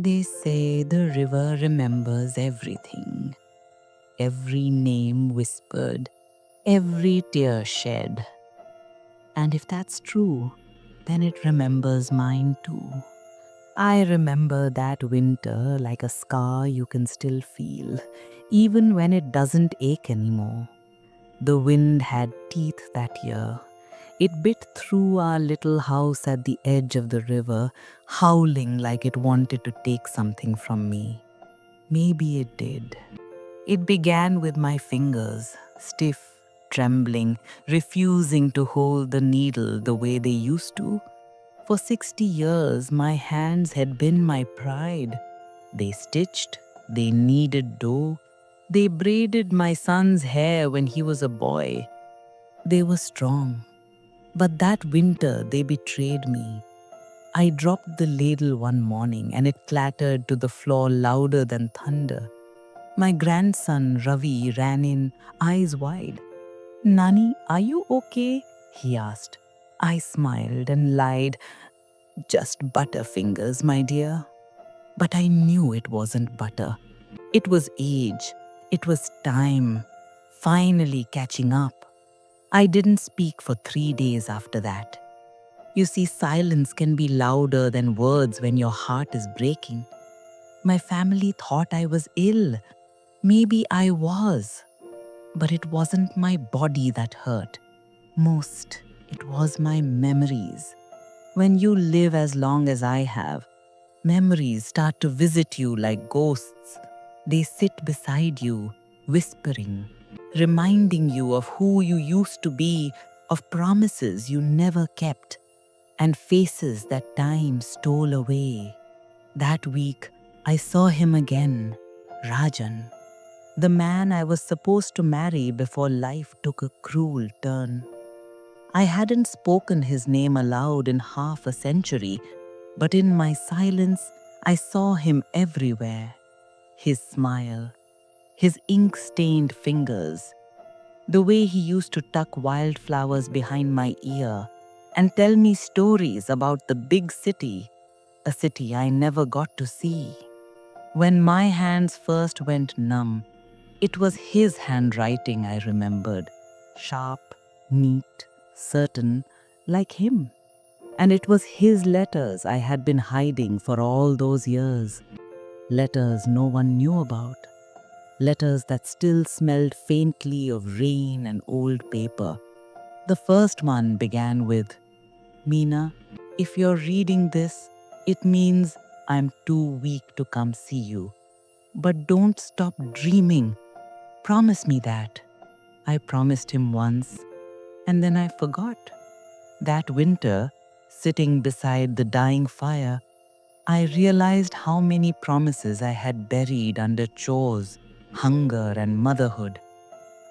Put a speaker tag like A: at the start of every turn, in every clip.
A: They say the river remembers everything, every name whispered, every tear shed. And if that's true, then it remembers mine too. I remember that winter like a scar you can still feel, even when it doesn't ache anymore. The wind had teeth that year. It bit through our little house at the edge of the river, howling like it wanted to take something from me. Maybe it did. It began with my fingers, stiff, trembling, refusing to hold the needle the way they used to. For 60 years, my hands had been my pride. They stitched, they kneaded dough, they braided my son's hair when he was a boy. They were strong. But that winter, they betrayed me. I dropped the ladle one morning and it clattered to the floor louder than thunder. My grandson Ravi ran in, eyes wide. Nani, are you okay? He asked. I smiled and lied. Just butterfingers, my dear. But I knew it wasn't butter. It was age. It was time. Finally catching up. I didn't speak for 3 days after that. You see, silence can be louder than words when your heart is breaking. My family thought I was ill. Maybe I was. But it wasn't my body that hurt. Most, it was my memories. When you live as long as I have, memories start to visit you like ghosts. They sit beside you, whispering, reminding you of who you used to be, of promises you never kept, and faces that time stole away. That week, I saw him again, Rajan, the man I was supposed to marry before life took a cruel turn. I hadn't spoken his name aloud in half a century, but in my silence, I saw him everywhere. His smile, his ink stained fingers, the way he used to tuck wildflowers behind my ear and tell me stories about the big city, a city I never got to see. When my hands first went numb, it was his handwriting I remembered, sharp, neat, certain, like him. And it was his letters I had been hiding for all those years. Letters no one knew about. Letters that still smelled faintly of rain and old paper. The first one began with, Meena, if you're reading this, it means I'm too weak to come see you. But don't stop dreaming. Promise me that. I promised him once, and then I forgot. That winter, sitting beside the dying fire, I realized how many promises I had buried under chores, hunger, and motherhood.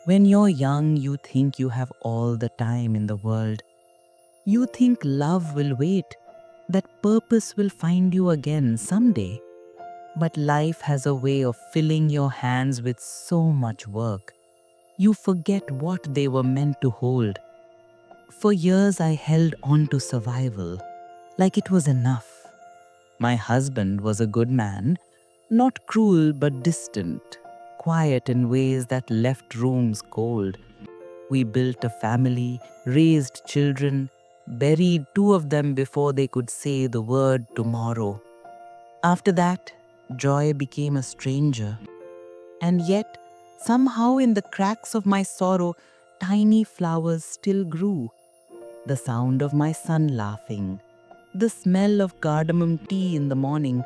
A: When you're young, you think you have all the time in the world. You think love will wait, that purpose will find you again someday. But life has a way of filling your hands with so much work. You forget what they were meant to hold. For years, I held on to survival, like it was enough. My husband was a good man, not cruel but distant, quiet in ways that left rooms cold. We built a family, raised children, buried two of them before they could say the word tomorrow. After that, joy became a stranger. And yet, somehow in the cracks of my sorrow, tiny flowers still grew. The sound of my son laughing, the smell of cardamom tea in the morning,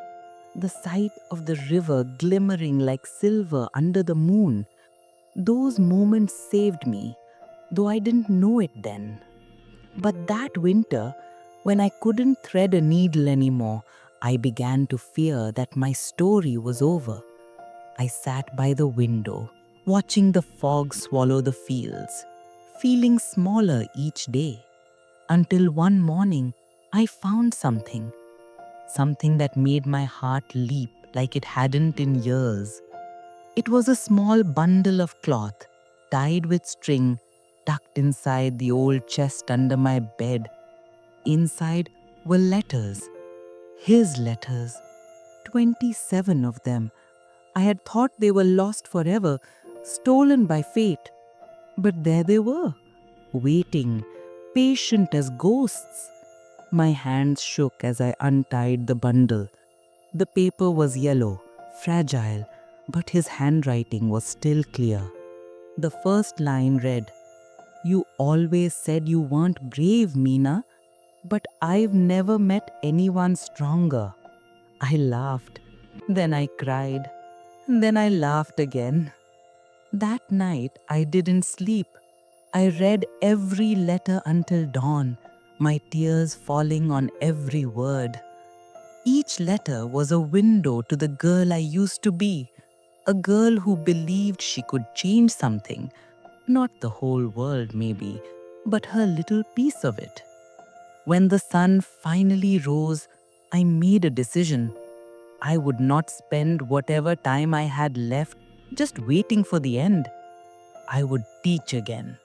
A: the sight of the river glimmering like silver under the moon. Those moments saved me, though I didn't know it then. But that winter, when I couldn't thread a needle anymore, I began to fear that my story was over. I sat by the window, watching the fog swallow the fields, feeling smaller each day, until one morning I found something that made my heart leap like it hadn't in years. It was a small bundle of cloth, tied with string, tucked inside the old chest under my bed. Inside were letters, his letters, 27 of them. I had thought they were lost forever, stolen by fate. But there they were, waiting, patient as ghosts. My hands shook as I untied the bundle. The paper was yellow, fragile, but his handwriting was still clear. The first line read, "You always said you weren't brave, Meena, but I've never met anyone stronger." I laughed, then I cried, then I laughed again. That night I didn't sleep. I read every letter until dawn, my tears falling on every word. Each letter was a window to the girl I used to be, a girl who believed she could change something, not the whole world maybe, but her little piece of it. When the sun finally rose, I made a decision. I would not spend whatever time I had left just waiting for the end. I would teach again.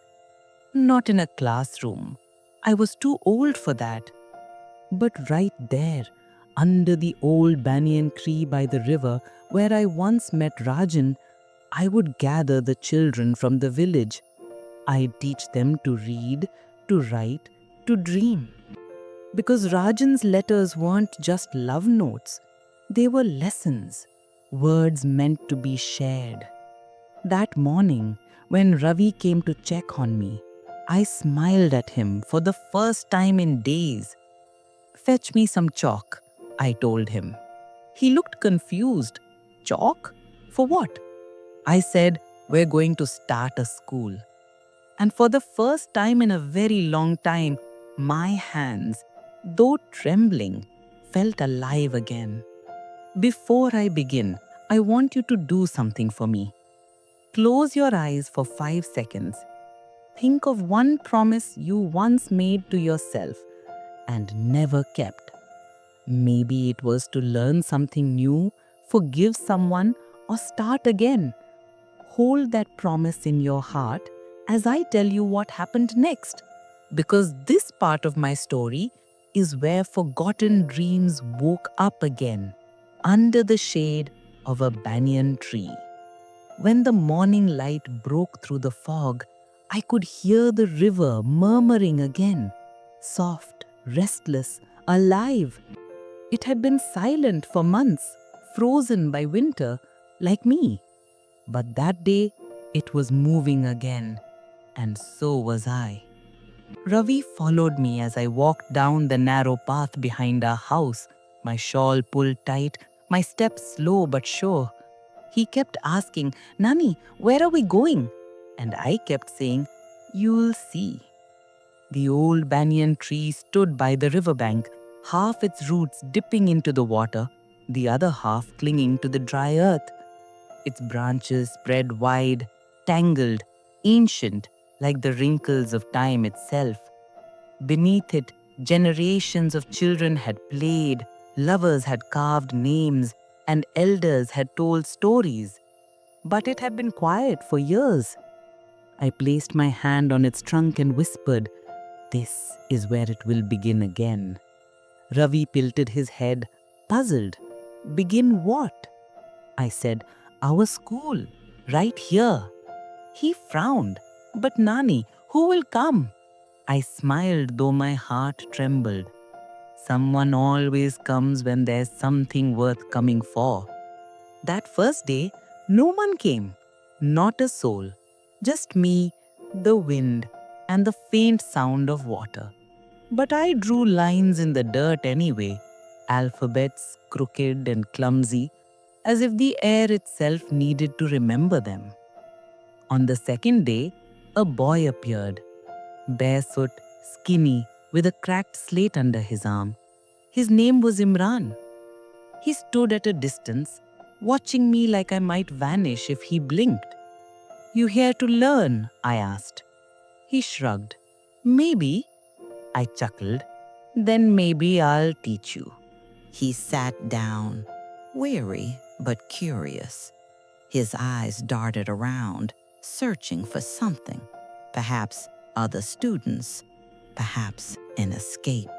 A: Not in a classroom. I was too old for that. But right there, under the old banyan tree by the river where I once met Rajan, I would gather the children from the village. I'd teach them to read, to write, to dream. Because Rajan's letters weren't just love notes, they were lessons, words meant to be shared. That morning, when Ravi came to check on me, I smiled at him for the first time in days. "Fetch me some chalk," I told him. He looked confused. "Chalk? For what?" I said, "We're going to start a school." And for the first time in a very long time, my hands, though trembling, felt alive again. Before I begin, I want you to do something for me. Close your eyes for 5 seconds. Think of one promise you once made to yourself and never kept. Maybe it was to learn something new, forgive someone, or start again. Hold that promise in your heart as I tell you what happened next, because this part of my story is where forgotten dreams woke up again under the shade of a banyan tree. When the morning light broke through the fog, I could hear the river murmuring again, soft, restless, alive. It had been silent for months, frozen by winter, like me. But that day, it was moving again, and so was I. Ravi followed me as I walked down the narrow path behind our house, my shawl pulled tight, my steps slow but sure. He kept asking, "Nani, where are we going?" And I kept saying, "You'll see." The old banyan tree stood by the riverbank, half its roots dipping into the water, the other half clinging to the dry earth. Its branches spread wide, tangled, ancient, like the wrinkles of time itself. Beneath it, generations of children had played, lovers had carved names, and elders had told stories. But it had been quiet for years. I placed my hand on its trunk and whispered, "This is where it will begin again." Ravi tilted his head, puzzled. "Begin what?" I said, "Our school, right here." He frowned. "But Nani, who will come?" I smiled, though my heart trembled. Someone always comes when there's something worth coming for. That first day, no one came, not a soul, just me, the wind, and the faint sound of water. But I drew lines in the dirt anyway, alphabets crooked and clumsy, as if the air itself needed to remember them. On the second day, a boy appeared, barefoot, skinny, with a cracked slate under his arm. His name was Imran. He stood at a distance, watching me like I might vanish if he blinked. "You here to learn?" I asked. He shrugged. "Maybe." I chuckled. "Then maybe I'll teach you."
B: He sat down, weary but curious. His eyes darted around, searching for something, perhaps other students, perhaps an escape.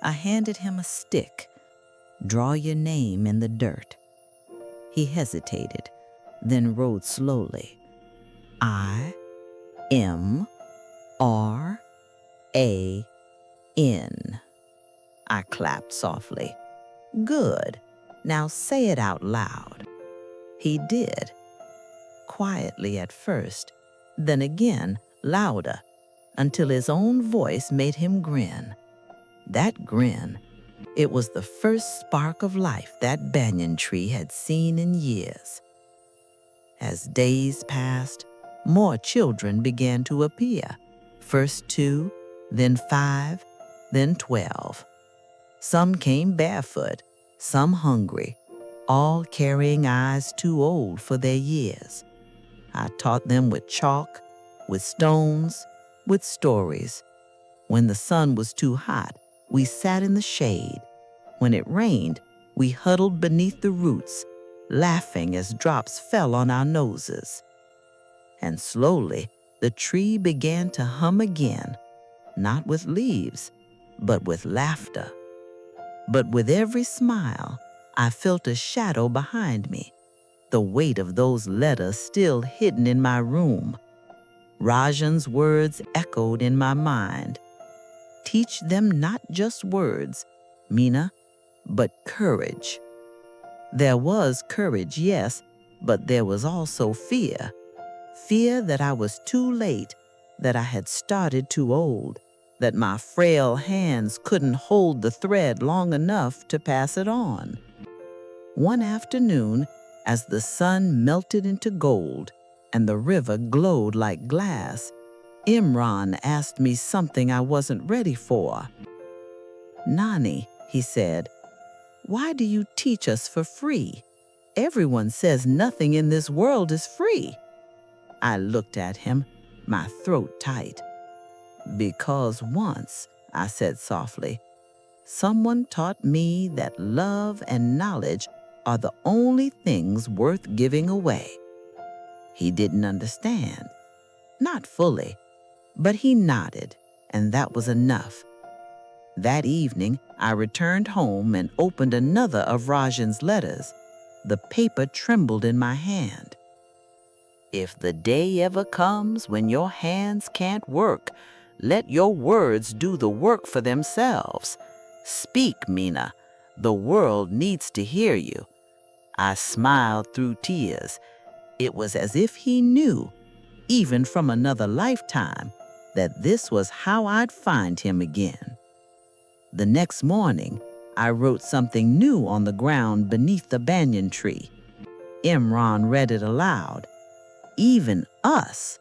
B: I handed him a stick. Draw your name in the dirt." He hesitated, then wrote slowly, IMRAN. I clapped softly. "Good. Now say it out loud." He did, quietly at first, then again louder, until his own voice made him grin. That grin, it was the first spark of life that banyan tree had seen in years. As days passed, more children began to appear. First 2, then 5, then 12. Some came barefoot, some hungry, all carrying eyes too old for their years. I taught them with chalk, with stones, with stories. When the sun was too hot, we sat in the shade. When it rained, we huddled beneath the roots, laughing as drops fell on our noses. And slowly, the tree began to hum again, not with leaves, but with laughter. But with every smile, I felt a shadow behind me, the weight of those letters still hidden in my room. Rajan's words echoed in my mind. Teach them not just words, Meena, but courage. There was courage, yes, but there was also fear. Fear that I was too late, that I had started too old, that my frail hands couldn't hold the thread long enough to pass it on. One afternoon, as the sun melted into gold and the river glowed like glass, Imran asked me something I wasn't ready for. "Nani," he said, "why do you teach us for free? Everyone says nothing in this world is free." I looked at him, my throat tight. "Because once," I said softly, "someone taught me that love and knowledge are the only things worth giving away." He didn't understand. Not fully, but he nodded, and that was enough. That evening, I returned home and opened another of Rajan's letters. The paper trembled in my hand. "If the day ever comes when your hands can't work, let your words do the work for themselves. Speak, Meena. The world needs to hear you." I smiled through tears. It was as if he knew, even from another lifetime, that this was how I'd find him again. The next morning, I wrote something new on the ground beneath the banyan tree. Imran read it aloud. "Even us,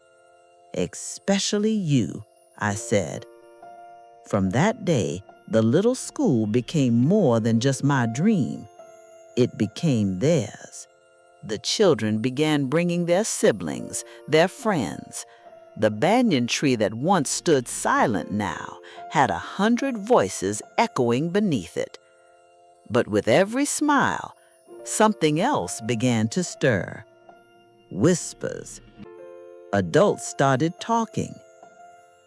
B: especially you," I said. From that day, the little school became more than just my dream. It became theirs. The children began bringing their siblings, their friends. The banyan tree that once stood silent now had 100 voices echoing beneath it. But with every smile, something else began to stir. Whispers. Adults started talking.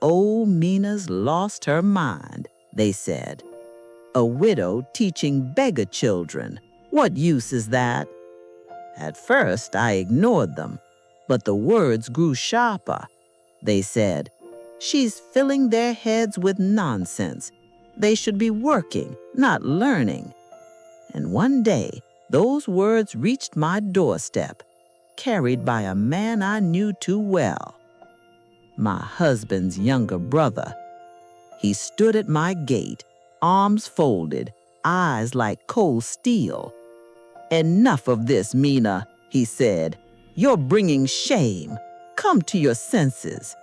B: "Oh, Meena's lost her mind," they said. "A widow teaching beggar children. What use is that?" At first, I ignored them, but the words grew sharper. They said, "She's filling their heads with nonsense. They should be working, not learning." And one day, those words reached my doorstep, carried by a man I knew too well. My husband's younger brother. He stood at my gate, arms folded, eyes like cold steel. "Enough of this, Meena," he said. "You're bringing shame. Come to your senses."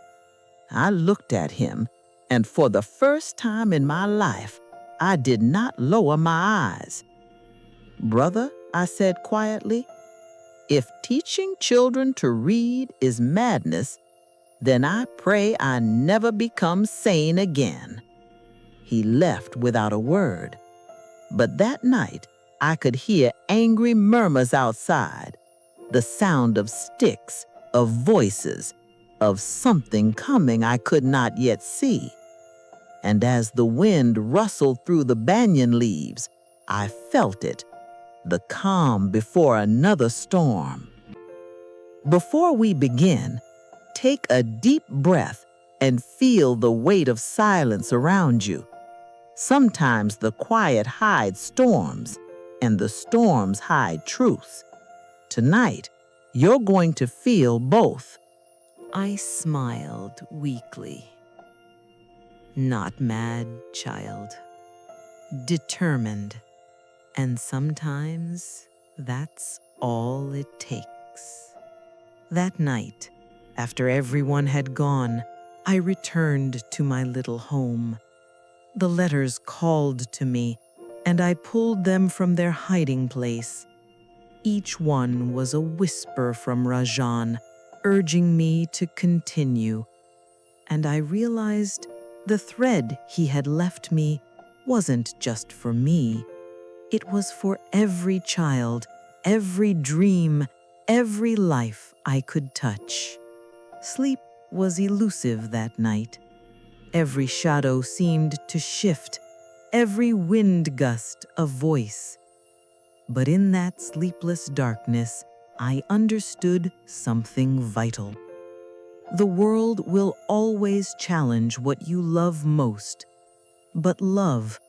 B: I looked at him, and for the first time in my life, I did not lower my eyes. "Brother," I said quietly, "if teaching children to read is madness, then I pray I never become sane again." He left without a word. But that night, I could hear angry murmurs outside, the sound of sticks, of voices, of something coming I could not yet see. And as the wind rustled through the banyan leaves, I felt it, the calm before another storm. Before we begin, take a deep breath and feel the weight of silence around you. Sometimes the quiet hides storms, and the storms hide truth. Tonight, you're going to feel both. I smiled weakly. Not mad, child. Determined. And sometimes that's all it takes. That night, after everyone had gone, I returned to my little home. The letters called to me, and I pulled them from their hiding place. Each one was a whisper from Rajan, urging me to continue. And I realized the thread he had left me wasn't just for me. It was for every child, every dream, every life I could touch. Sleep was elusive that night. Every shadow seemed to shift, every wind gust a voice. But in that sleepless darkness, I understood something vital. The world will always challenge what you love most. But love,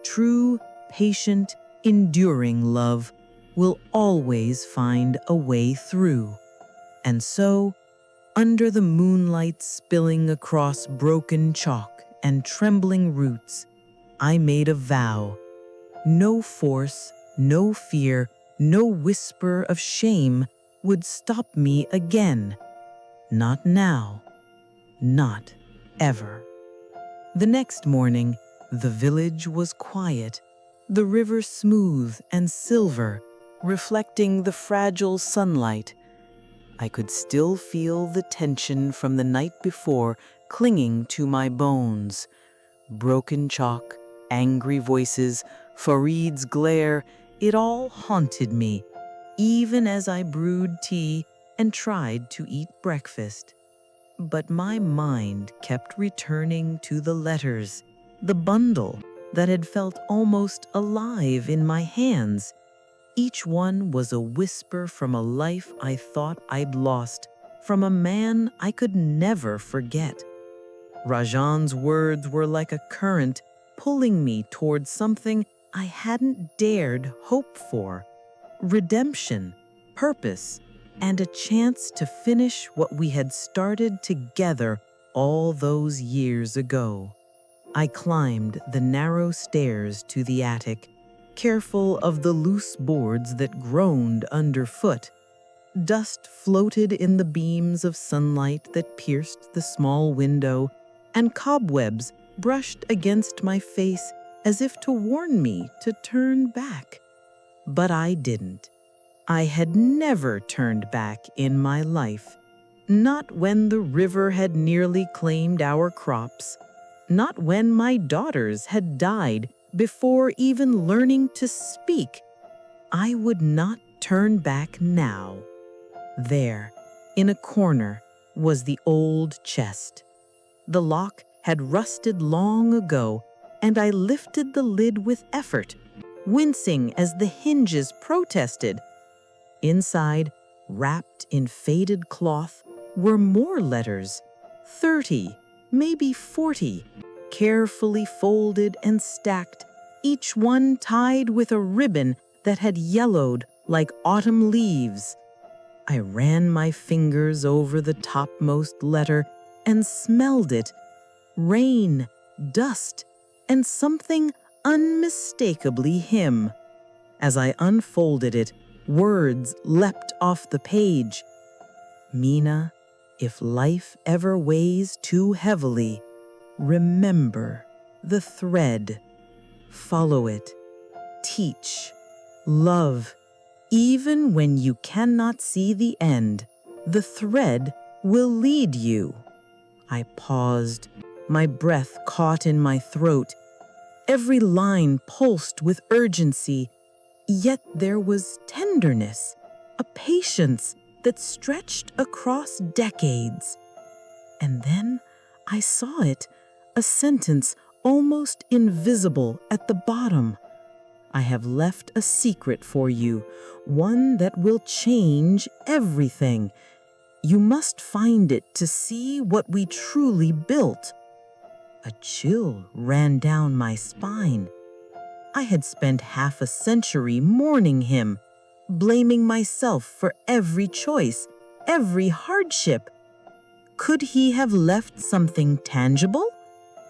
B: true, patient, enduring love, will always find a way through. And so, under the moonlight spilling across broken chalk and trembling roots, I made a vow. No force, no fear, no whisper of shame would stop me again. Not now. Not ever. The next morning, the village was quiet, the river smooth and silver, reflecting the fragile sunlight. I could still feel the tension from the night before clinging to my bones. Broken chalk, angry voices, Farid's glare, it all haunted me, even as I brewed tea and tried to eat breakfast. But my mind kept returning to the letters, the bundle that had felt almost alive in my hands. Each one was a whisper from a life I thought I'd lost, from a man I could never forget. Rajan's words were like a current pulling me towards something I hadn't dared hope for. Redemption, purpose, and a chance to finish what we had started together all those years ago. I climbed the narrow stairs to the attic, careful of the loose boards that groaned underfoot. Dust floated in the beams of sunlight that pierced the small window, and cobwebs brushed against my face as if to warn me to turn back. But I didn't. I had never turned back in my life. Not when the river had nearly claimed our crops. Not when my daughters had died before even learning to speak. I would not turn back now. There, in a corner, was the old chest. The lock had rusted long ago, and I lifted the lid with effort, wincing as the hinges protested. Inside, wrapped in faded cloth, were more letters, 30, maybe 40, carefully folded and stacked, each one tied with a ribbon that had yellowed like autumn leaves. I ran my fingers over the topmost letter and smelled it. Rain, dust, and something unmistakably him. As I unfolded it, words leapt off the page. Mina, if life ever weighs too heavily, remember the thread. Follow it. Teach. Love. Even when you cannot see the end, the thread will lead you. I paused, my breath caught in my throat. Every line pulsed with urgency, yet there was tenderness, a patience that stretched across decades. And then I saw it, a sentence almost invisible at the bottom.
C: I have left a secret for you, one that will change everything. You must find it to see what we truly built. A chill ran down my spine. I had spent half a century mourning him, blaming myself for every choice, every hardship. Could he have left something tangible?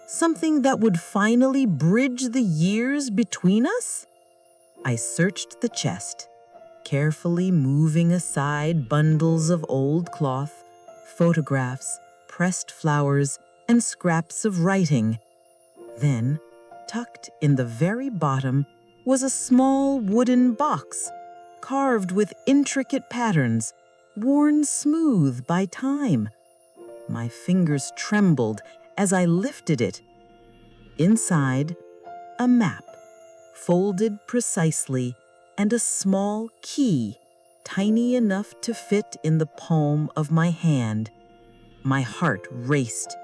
C: Something that would finally bridge the years between us? I searched the chest, carefully moving aside bundles of old cloth, photographs, pressed flowers, and scraps of writing. Then, tucked in the very bottom, was a small wooden box, carved with intricate patterns, worn smooth by time. My fingers trembled as I lifted it. Inside, a map, folded precisely, and a small key, tiny enough to fit in the palm of my hand. My heart raced.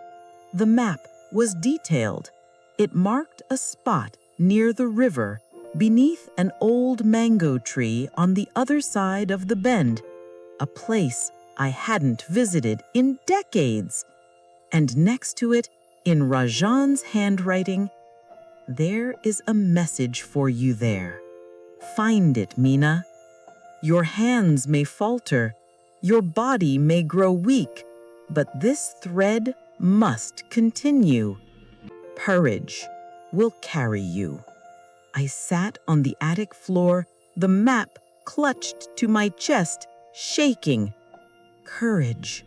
C: The map was detailed. It marked a spot near the river, beneath an old mango tree on the other side of the bend, a place I hadn't visited in decades. And next to it, in Rajan's handwriting, "There is a message for you there. Find it, Meena. Your hands may falter, your body may grow weak, but this thread must continue. Courage will carry you." I sat on the attic floor, the map clutched to my chest, shaking. Courage.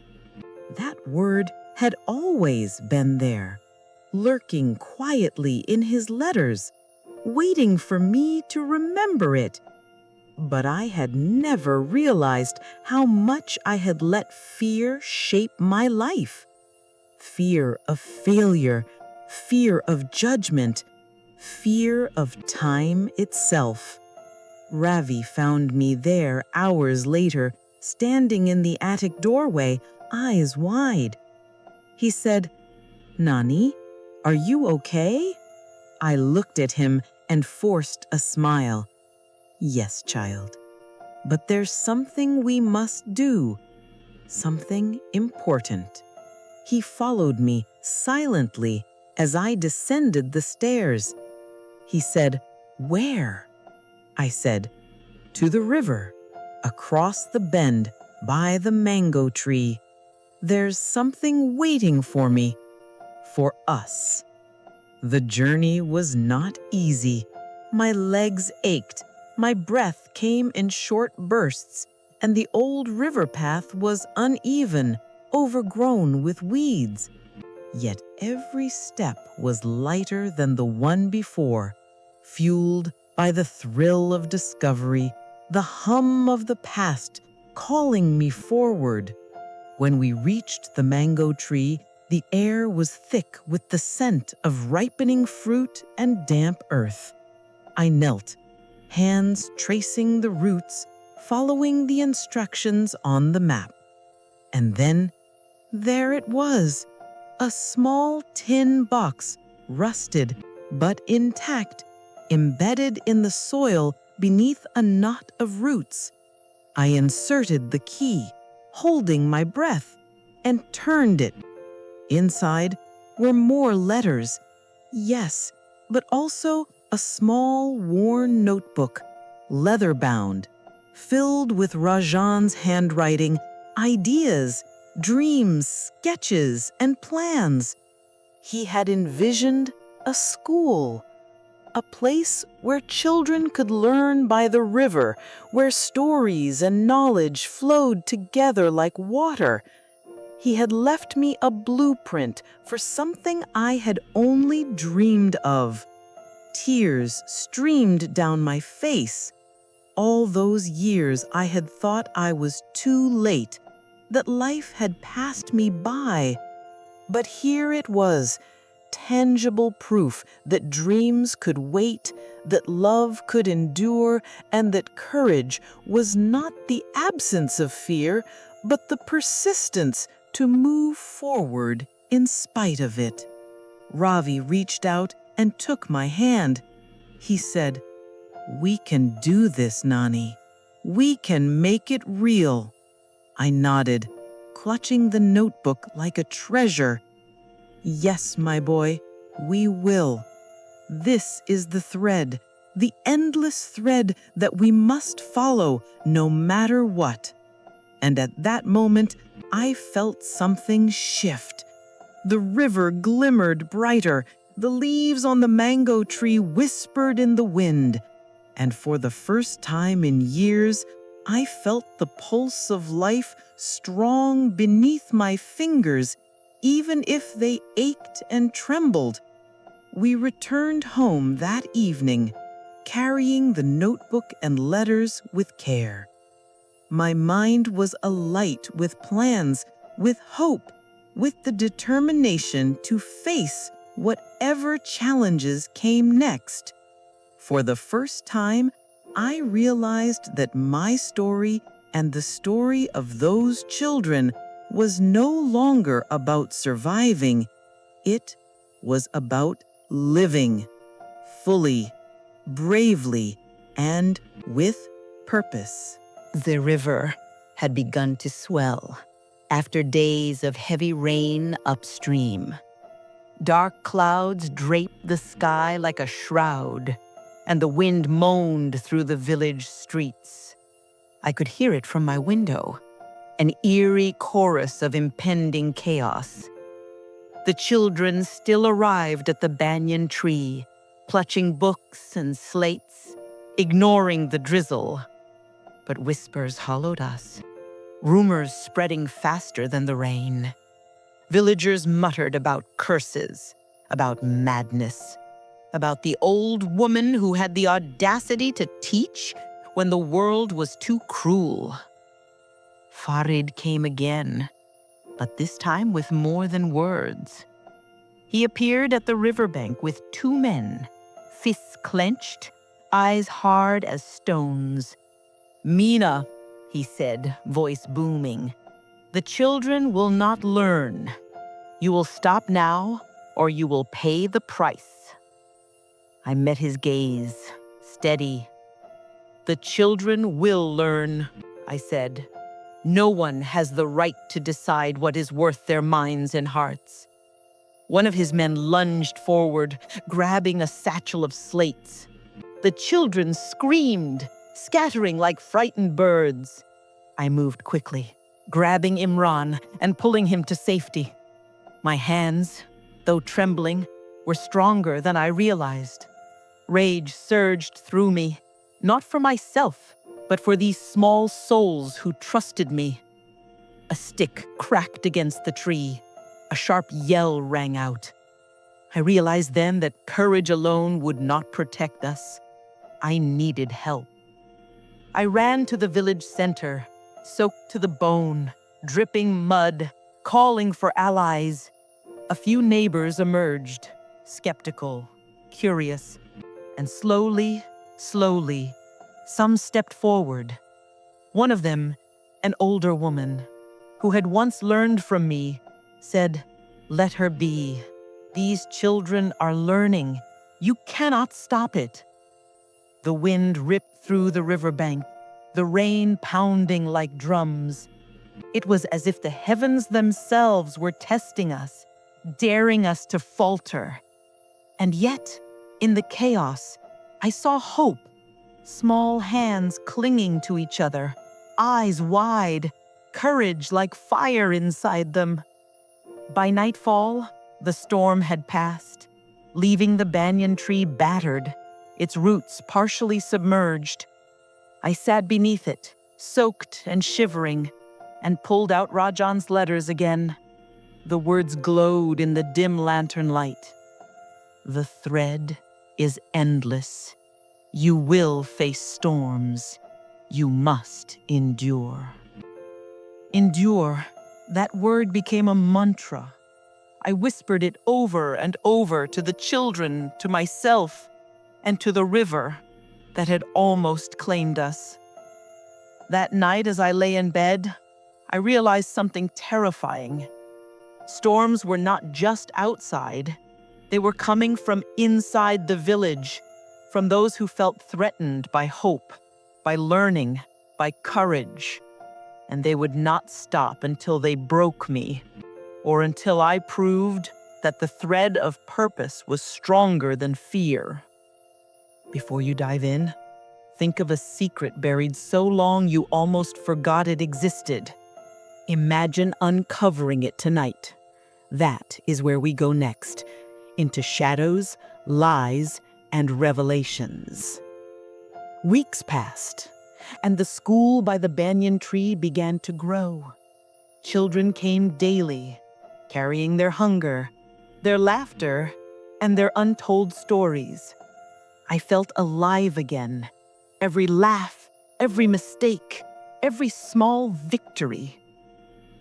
C: That word had always been there, lurking quietly in his letters, waiting for me to remember it. But I had never realized how much I had let fear shape my life. Fear of failure, fear of judgment, fear of time itself. Ravi found me there hours later, standing in the attic doorway, eyes wide. He said, "Nani, are you okay?" I looked at him and forced a smile. "Yes, child. But there's something we must do, something important." He followed me silently as I descended the stairs. He said, "Where?" I said, "To the river, across the bend, by the mango tree. There's something waiting for me, for us." The journey was not easy. My legs ached, my breath came in short bursts, and the old river path was uneven, overgrown with weeds. Yet every step was lighter than the one before, fueled by the thrill of discovery, the hum of the past calling me forward. When we reached the mango tree, the air was thick with the scent of ripening fruit and damp earth. I knelt, hands tracing the roots, following the instructions on the map. And then, there it was, a small tin box, rusted but intact, embedded in the soil beneath a knot of roots. I inserted the key, holding my breath, and turned it. Inside were more letters. Yes, but also a small, worn notebook, leather-bound, filled with Rajan's handwriting, ideas, dreams, sketches, and plans. He had envisioned a school, a place where children could learn by the river, where stories and knowledge flowed together like water. He had left me a blueprint for something I had only dreamed of. Tears streamed down my face. All those years I had thought I was too late, that life had passed me by. But here it was, tangible proof that dreams could wait, that love could endure, and that courage was not the absence of fear, but the persistence to move forward in spite of it. Ravi reached out and took my hand. He said, We can do this, Nani. We can make it real. I nodded, clutching the notebook like a treasure. Yes, my boy, we will. This is the thread, the endless thread that we must follow no matter what. And at that moment, I felt something shift. The river glimmered brighter, the leaves on the mango tree whispered in the wind, and for the first time in years, I felt the pulse of life strong beneath my fingers, even if they ached and trembled. We returned home that evening, carrying the notebook and letters with care. My mind was alight with plans, with hope, with the determination to face whatever challenges came next. For the first time, I realized that my story and the story of those children was no longer about surviving. It was about living fully, bravely, and with purpose.
A: The river had begun to swell after days of heavy rain upstream. Dark clouds draped the sky like a shroud, and the wind moaned through the village streets. I could hear it from my window, an eerie chorus of impending chaos. The children still arrived at the banyan tree, clutching books and slates, ignoring the drizzle. But whispers hollowed us, rumors spreading faster than the rain. Villagers muttered about curses, about madness, about the old woman who had the audacity to teach when the world was too cruel. Farid came again, but this time with more than words. He appeared at the riverbank with two men, fists clenched, eyes hard as stones. "Mina," he said, voice booming, "the children will not learn. You will stop now, or you will pay the price." I met his gaze, steady. "The children will learn," I said. "No one has the right to decide what is worth their minds and hearts." One of his men lunged forward, grabbing a satchel of slates. The children screamed, scattering like frightened birds. I moved quickly, grabbing Imran and pulling him to safety. My hands, though trembling, were stronger than I realized. Rage surged through me, not for myself, but for these small souls who trusted me. A stick cracked against the tree. A sharp yell rang out. I realized then that courage alone would not protect us. I needed help. I ran to the village center, soaked to the bone, dripping mud, calling for allies. A few neighbors emerged, skeptical, curious, and slowly, some stepped forward. One of them, an older woman, who had once learned from me, said, "Let her be. These children are learning. You cannot stop it." The wind ripped through the riverbank, the rain pounding like drums. It was as if the heavens themselves were testing us, daring us to falter. And yet, in the chaos, I saw hope. Small hands clinging to each other, eyes wide, courage like fire inside them. By nightfall, the storm had passed, leaving the banyan tree battered, its roots partially submerged. I sat beneath it, soaked and shivering, and pulled out Rajan's letters again. The words glowed in the dim lantern light. "The thread is endless. You will face storms. You must endure." Endure, that word became a mantra. I whispered it over and over to the children, to myself, and to the river that had almost claimed us. That night, as I lay in bed, I realized something terrifying. Storms were not just outside. They were coming from inside the village,
D: from those who felt threatened by hope, by learning, by courage. And they would not stop until they broke me, or until I proved that the thread of purpose was stronger than fear. Before you dive in, think of a secret buried so long you almost forgot it existed. Imagine uncovering it tonight. That is where we go next, into shadows, lies, and revelations. Weeks passed, and the school by the banyan tree began to grow. Children came daily, carrying their hunger, their laughter, and their untold stories. I felt alive again. Every laugh, every mistake, every small victory.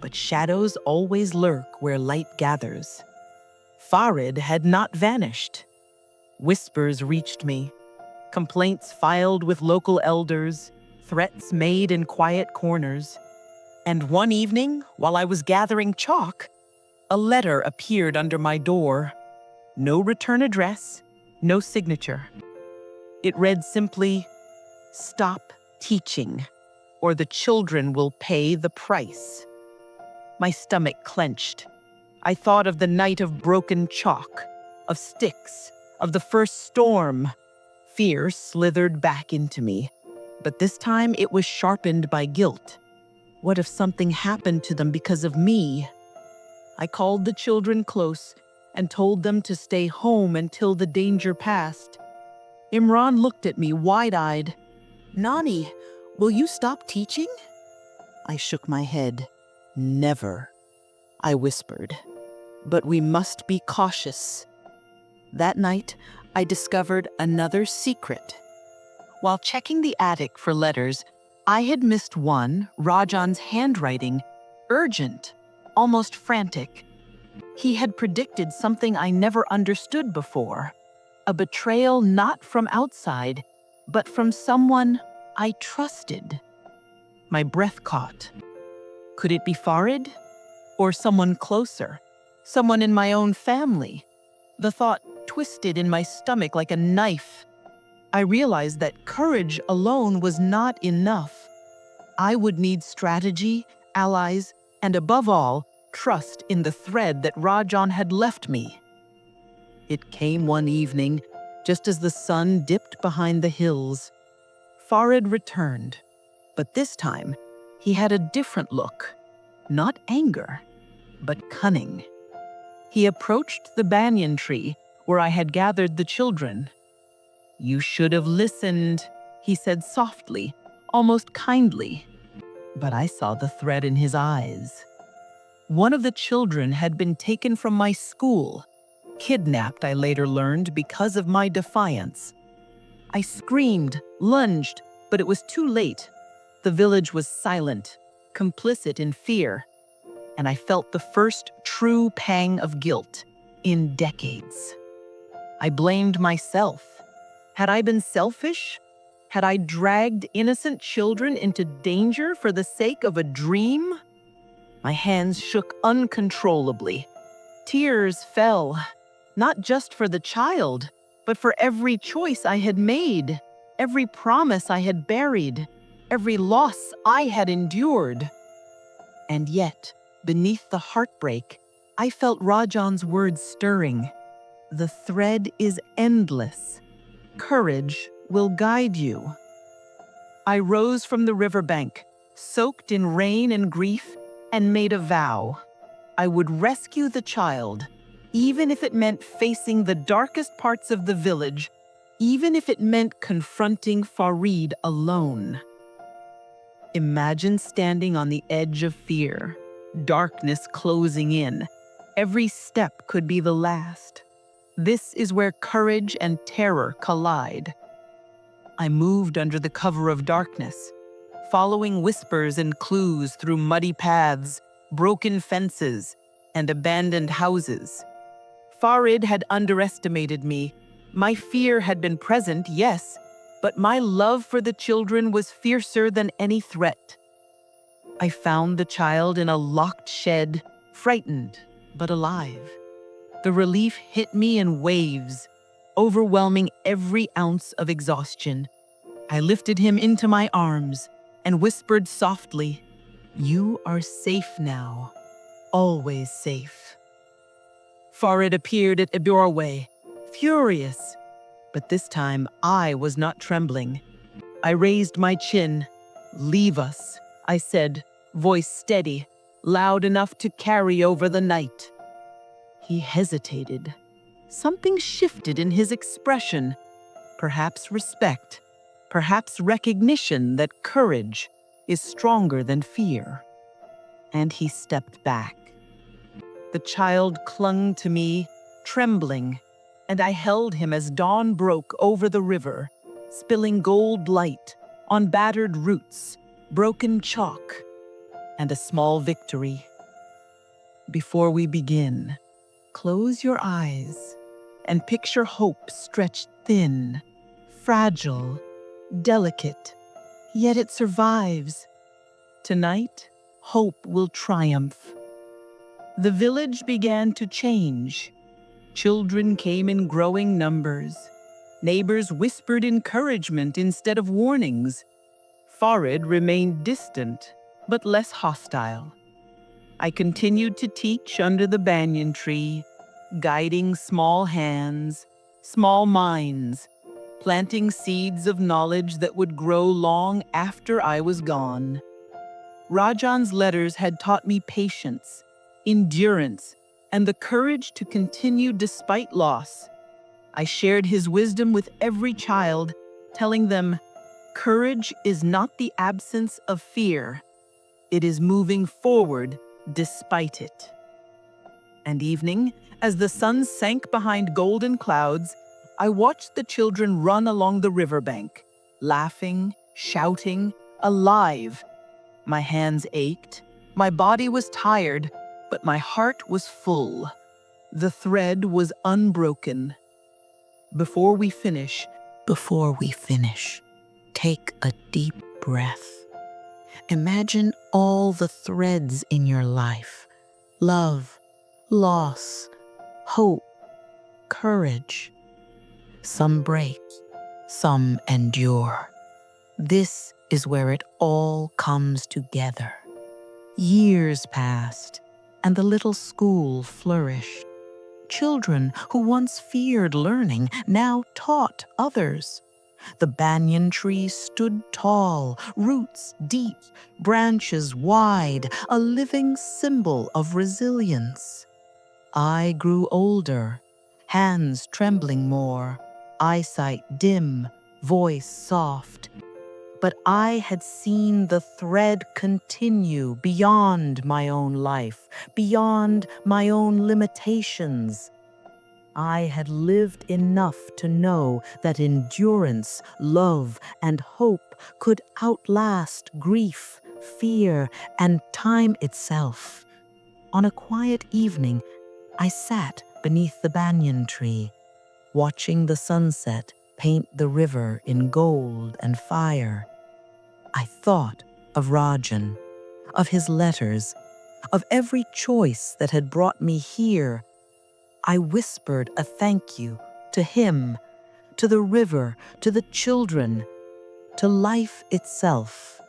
D: But shadows always lurk where light gathers. Farid had not vanished. Whispers reached me, complaints filed with local elders, threats made in quiet corners. And one evening, while I was gathering chalk, a letter appeared under my door. No return address, no signature. It read simply, "Stop teaching, or the children will pay the price." My stomach clenched. I thought of the night of broken chalk, of sticks, of the first storm. Fear slithered back into me, but this time it was sharpened by guilt. What if something happened to them because of me? I called the children close and told them to stay home until the danger passed. Imran looked at me wide-eyed. "Nani, will you stop teaching?" I shook my head. "Never," I whispered. "But we must be cautious." That night, I discovered another secret. While checking the attic for letters, I had missed one, Rajan's handwriting, urgent, almost frantic. He had predicted something I never understood before, a betrayal not from outside, but from someone I trusted. My breath caught. Could it be Farid? Or someone closer? Someone in my own family? The thought twisted in my stomach like a knife. I realized that courage alone was not enough. I would need strategy, allies, and above all, trust in the thread that Rajan had left me. It came one evening, just as the sun dipped behind the hills. Farid returned, but this time he had a different look. Not anger, but cunning. He approached the banyan tree where I had gathered the children. "You should have listened," he said softly, almost kindly. But I saw the thread in his eyes. One of the children had been taken from my school, kidnapped, I later learned, because of my defiance. I screamed, lunged, but it was too late. The village was silent, complicit in fear, and I felt the first true pang of guilt in decades. I blamed myself. Had I been selfish? Had I dragged innocent children into danger for the sake of a dream? My hands shook uncontrollably. Tears fell, not just for the child, but for every choice I had made, every promise I had buried, every loss I had endured. And yet, beneath the heartbreak, I felt Rajan's words stirring. The thread is endless. Courage will guide you. I rose from the riverbank, soaked in rain and grief, and made a vow. I would rescue the child, even if it meant facing the darkest parts of the village, even if it meant confronting Farid alone. Imagine standing on the edge of fear, darkness closing in. Every step could be the last. This is where courage and terror collide. I moved under the cover of darkness, following whispers and clues through muddy paths, broken fences, and abandoned houses. Farid had underestimated me. My fear had been present, yes, but my love for the children was fiercer than any threat. I found the child in a locked shed, frightened but alive. The relief hit me in waves. overwhelming every ounce of exhaustion. I lifted him into my arms and whispered softly, "You are safe now, always safe." Farid appeared at a doorway, furious, but this time I was not trembling. I raised my chin. "Leave us," I said, voice steady, loud enough to carry over the night. He hesitated. Something shifted in his expression. Perhaps respect, perhaps recognition that courage is stronger than fear. And he stepped back. The child clung to me, trembling, and I held him as dawn broke over the river, spilling gold light on battered roots, broken chalk, and a small victory. Before we begin, close your eyes and picture hope stretched thin, fragile, delicate, yet it survives. Tonight, hope will triumph. The village began to change. Children came in growing numbers. Neighbors whispered encouragement instead of warnings. Farid remained distant, but less hostile. I continued to teach under the banyan tree, guiding small hands, small minds, planting seeds of knowledge that would grow long after I was gone. Rajan's letters had taught me patience, endurance, and the courage to continue despite loss. I shared his wisdom with every child, telling them, "Courage is not the absence of fear. It is moving forward despite it." And evening, as the sun sank behind golden clouds, I watched the children run along the riverbank, laughing, shouting, alive. My hands ached, my body was tired, but my heart was full. The thread was unbroken. Before we finish,
A: take a deep breath. Imagine all the threads in your life: love, loss, hope, courage. Some break, some endure. This is where it all comes together. Years passed, and the little school flourished. Children who once feared learning now taught others. The banyan tree stood tall, roots deep, branches wide, a living symbol of resilience. I grew older, hands trembling more, eyesight dim, voice soft. But I had seen the thread continue beyond my own life, beyond my own limitations. I had lived enough to know that endurance, love, and hope could outlast grief, fear, and time itself. On a quiet evening, I sat beneath the banyan tree, watching the sunset paint the river in gold and fire. I thought of Rajan, of his letters, of every choice that had brought me here. I whispered a thank you to him, to the river, to the children, to life itself.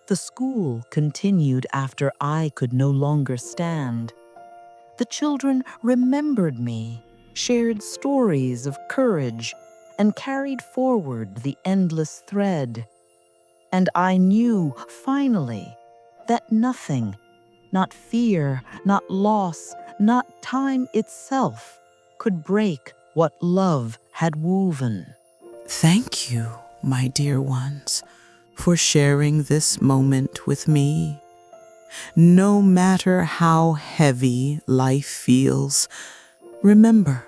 A: The school continued after I could no longer stand. The children remembered me, shared stories of courage, and carried forward the endless thread. And I knew, finally, that nothing, not fear, not loss, not time itself, could break what love had woven.
C: Thank you, my dear ones, for sharing this moment with me. No matter how heavy life feels, remember,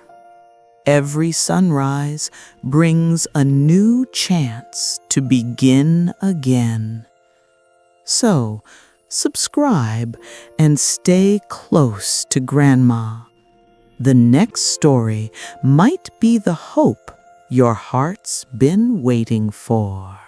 C: every sunrise brings a new chance to begin again. So, subscribe and stay close to Grandma. The next story might be the hope your heart's been waiting for.